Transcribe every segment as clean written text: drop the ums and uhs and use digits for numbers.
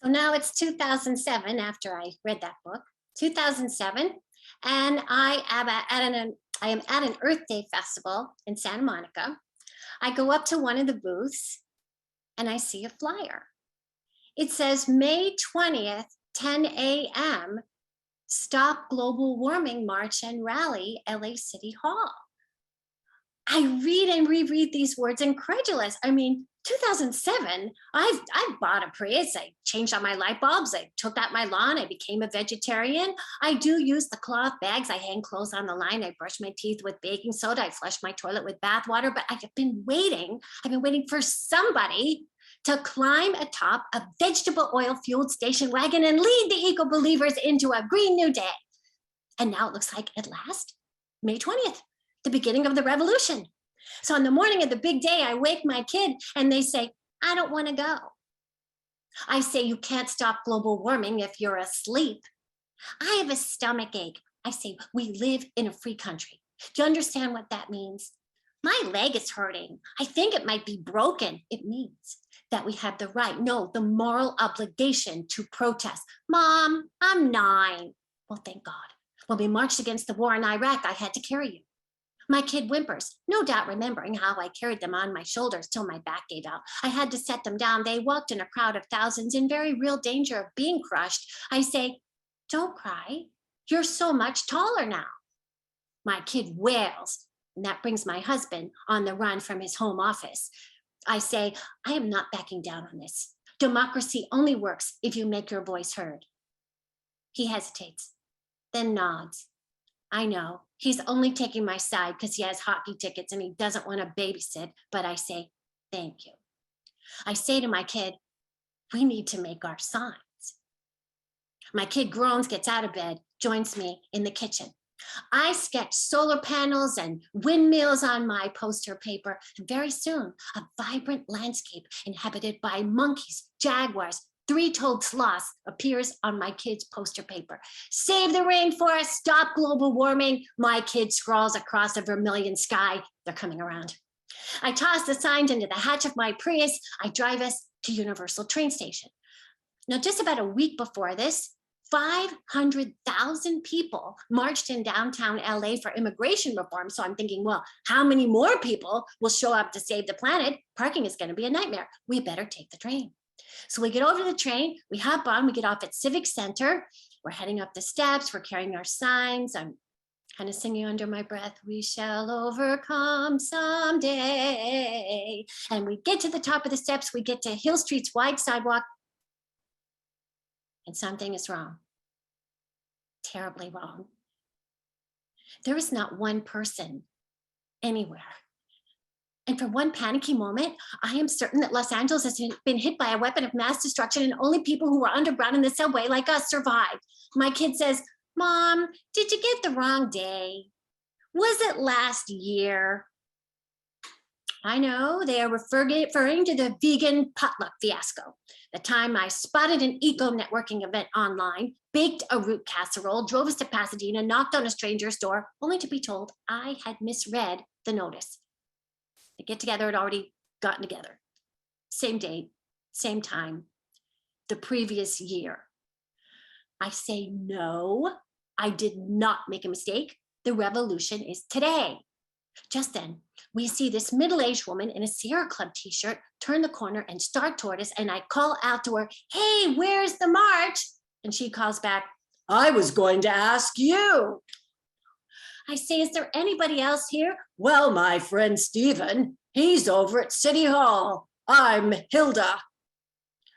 So now it's 2007 after I read that book, 2007, and I am at an Earth Day festival in Santa Monica. I go up to one of the booths and I see a flyer. It says May 20th, 10 a.m., Stop Global Warming March and Rally, LA City Hall. I read and reread these words incredulous. I mean, 2007, I've bought a Prius. I changed out my light bulbs. I took out my lawn. I became a vegetarian. I do use the cloth bags. I hang clothes on the line. I brush my teeth with baking soda. I flush my toilet with bath water. But I've been waiting. I've been waiting for somebody to climb atop a vegetable oil fueled station wagon and lead the eco believers into a green new day. And now it looks like at last, May 20th, the beginning of the revolution. So on the morning of the big day, I wake my kid and they say, I don't want to go. I say, you can't stop global warming if you're asleep. I have a stomach ache. I say, we live in a free country. Do you understand what that means? My leg is hurting. I think it might be broken. It means that we have the right, no, the moral obligation to protest. Mom, I'm 9. Well, thank God. When we marched against the war in Iraq, I had to carry you. My kid whimpers, no doubt remembering how I carried them on my shoulders till my back gave out. I had to set them down. They walked in a crowd of thousands in very real danger of being crushed. I say, don't cry. You're so much taller now. My kid wails, and that brings my husband on the run from his home office. I say, I am not backing down on this. Democracy only works if you make your voice heard. He hesitates, then nods. I know he's only taking my side because he has hockey tickets and he doesn't want to babysit, but I say, thank you. I say to my kid, we need to make our signs. My kid groans, gets out of bed, joins me in the kitchen. I sketch solar panels and windmills on my poster paper, and very soon a vibrant landscape inhabited by monkeys, jaguars, three-toed sloths appears on my kid's poster paper. Save the rainforest, stop global warming. My kid scrawls across a vermilion sky. They're coming around. I toss the signs into the hatch of my Prius. I drive us to Universal train station. Now, just about a week before this, 500,000 people marched in downtown LA for immigration reform. So I'm thinking, well, how many more people will show up to save the planet? Parking is going to be a nightmare. We better take the train. So we get over to the train, we hop on, we get off at Civic Center. We're heading up the steps, we're carrying our signs. I'm kind of singing under my breath, we shall overcome someday. And we get to the top of the steps, we get to Hill Street's wide sidewalk, and something is wrong. Terribly wrong. There is not one person anywhere. And for one panicky moment, I am certain that Los Angeles has been hit by a weapon of mass destruction and only people who are underground in the subway like us survived. My kid says, Mom, did you get the wrong day? Was it last year? I know they are referring to the vegan potluck fiasco. The time I spotted an eco-networking event online, baked a root casserole, drove us to Pasadena, knocked on a stranger's door, only to be told I had misread the notice. The get-together had already gotten together. Same date, same time, the previous year. I say, no, I did not make a mistake. The revolution is today. Just then, we see this middle-aged woman in a Sierra Club t-shirt turn the corner and start toward us, and I call out to her, hey, where's the march? And she calls back, I was going to ask you. I say, is there anybody else here? Well, my friend Stephen, he's over at City Hall. I'm Hilda.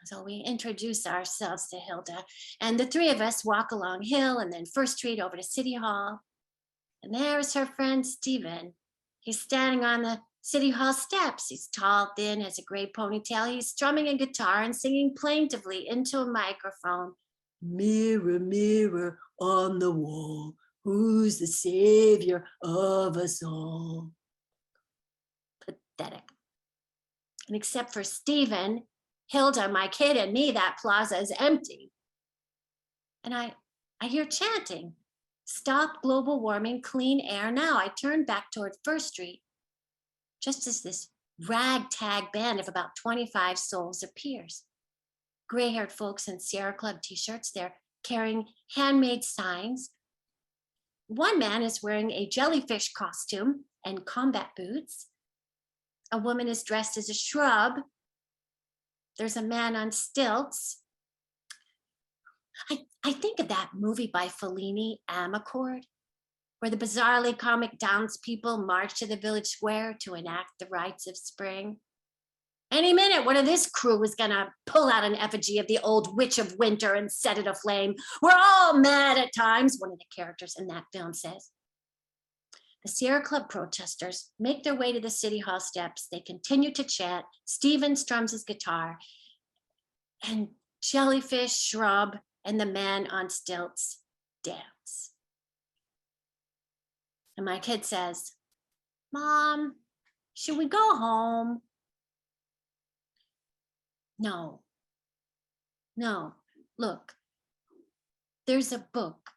So we introduce ourselves to Hilda, and the three of us walk along Hill and then First Street over to City Hall. And there's her friend Stephen. He's standing on the City Hall steps. He's tall, thin, has a gray ponytail. He's strumming a guitar and singing plaintively into a microphone. Mirror, mirror on the wall, who's the savior of us all? Pathetic. And except for Stephen, Hilda, my kid, and me, that plaza is empty. And I hear chanting, stop global warming, clean air now. I turn back toward First Street, just as this ragtag band of about 25 souls appears. gray-haired folks in Sierra Club t-shirts. They're carrying handmade signs. One man is wearing a jellyfish costume and combat boots. A woman is dressed as a shrub. There's a man on stilts. I think of that movie by Fellini, Amarcord, where the bizarrely comic townspeople march to the village square to enact the rites of spring. Any minute, one of this crew is gonna pull out an effigy of the old witch of winter and set it aflame. We're all mad at times, one of the characters in that film says. The Sierra Club protesters make their way to the city hall steps. They continue to chant. Steven strums his guitar, and jellyfish, shrub, and the man on stilts dance. And my kid says, "Mom, should we go home?" No, look, there's a book.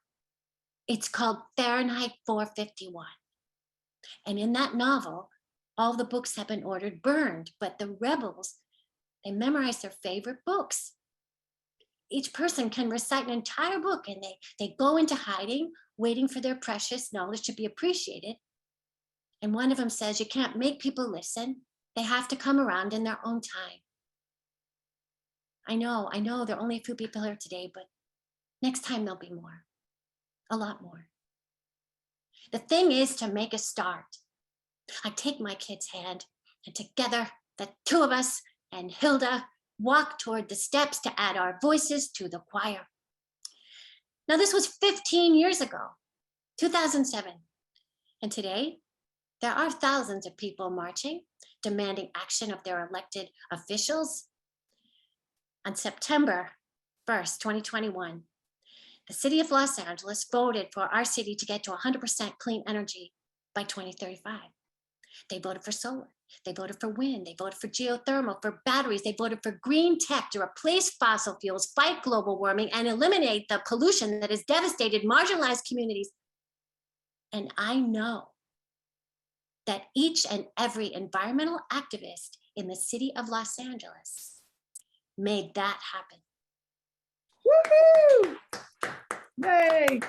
It's called Fahrenheit 451. And in that novel, all the books have been ordered burned, but the rebels, they memorize their favorite books. Each person can recite an entire book, and they go into hiding, waiting for their precious knowledge to be appreciated. And one of them says, you can't make people listen. They have to come around in their own time. I know, there are only a few people here today, but next time there'll be more, a lot more. The thing is to make a start. I take my kid's hand, and together, the two of us and Hilda walk toward the steps to add our voices to the choir. Now, this was 15 years ago, 2007. And today, there are thousands of people marching, demanding action of their elected officials. On September 1st, 2021, the city of Los Angeles voted for our city to get to 100% clean energy by 2035. They voted for solar, they voted for wind, they voted for geothermal, for batteries, they voted for green tech to replace fossil fuels, fight global warming, and eliminate the pollution that has devastated marginalized communities. And I know that each and every environmental activist in the city of Los Angeles made that happen. Woohoo! Yay!